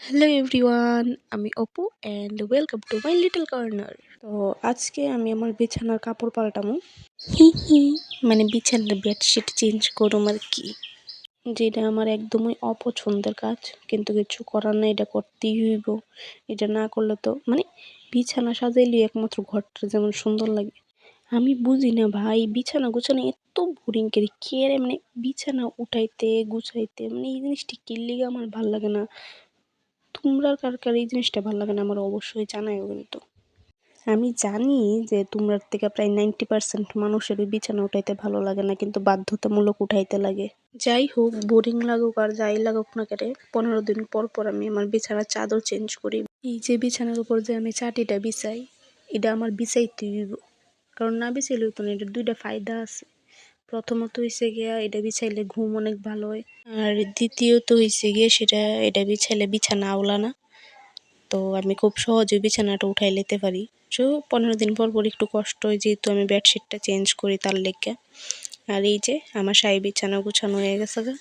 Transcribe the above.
Hello everyone, আমি Apu and welcome to my little corner. তো আজকে আমি আমার বিছানার কাপড় পাল্টামো। হি হি মানে বিছানার বেডশিট চেঞ্জ করুম আর কি, যেটা আমার একদমই অপছন্দের কাজ, কিন্তু কিছু করার নেই, এটা করতেই হইব। এটা না করলে তো বিছানা সাজাইলে একমাত্র ঘরটা যেমন সুন্দর লাগে। আমি বুঝি না ভাই, বিছানা গুছানো এত বোরিং করে কে রে, বিছানা উঠাইতে গুছাইতে এই জিনিসটা কি লিগে আমার ভাল লাগে না। তোমরা কার কার এই জিনিসটা ভালো লাগে না আমার অবশ্যই জানাইও। কিন্তু আমি জানি যে তোমরার থেকে প্রায় 90% মানুষেরই বিছানা উঠাইতে ভালো লাগে না, কিন্তু বাধ্যতামূলক উঠাইতে লাগে। যাই হোক, বোরিং লাগুক আর যাই লাগুক না কেন, 15 দিন পর পর আমি আমার বিছানার চাদর চেঞ্জ করি। এই যে বিছানার উপর যে আমি চাটিটা বিছাই, এটা আমার বিছাইতে হইব, কারণ না বিছাইলে তো না। এটার দুইটা ফায়দা আছে। প্রথমত হইছে গিয়া এটা বিছাইলে ঘুম অনেক ভালো হয়, আর দ্বিতীয়ত হইছে গিয়ে এটা বিছাইলে বিছানা আওলা না। তো আমি খুব সহজে বিছানাটা উঠাই নিতে পারি। 15 দিন পর পর একটু কষ্ট হয়, যেহেতু আমি বেডশিটটা চেঞ্জ করি তার লেগে। আর এই যে আমার বিছানা গুছানো হয়ে গেছে গা।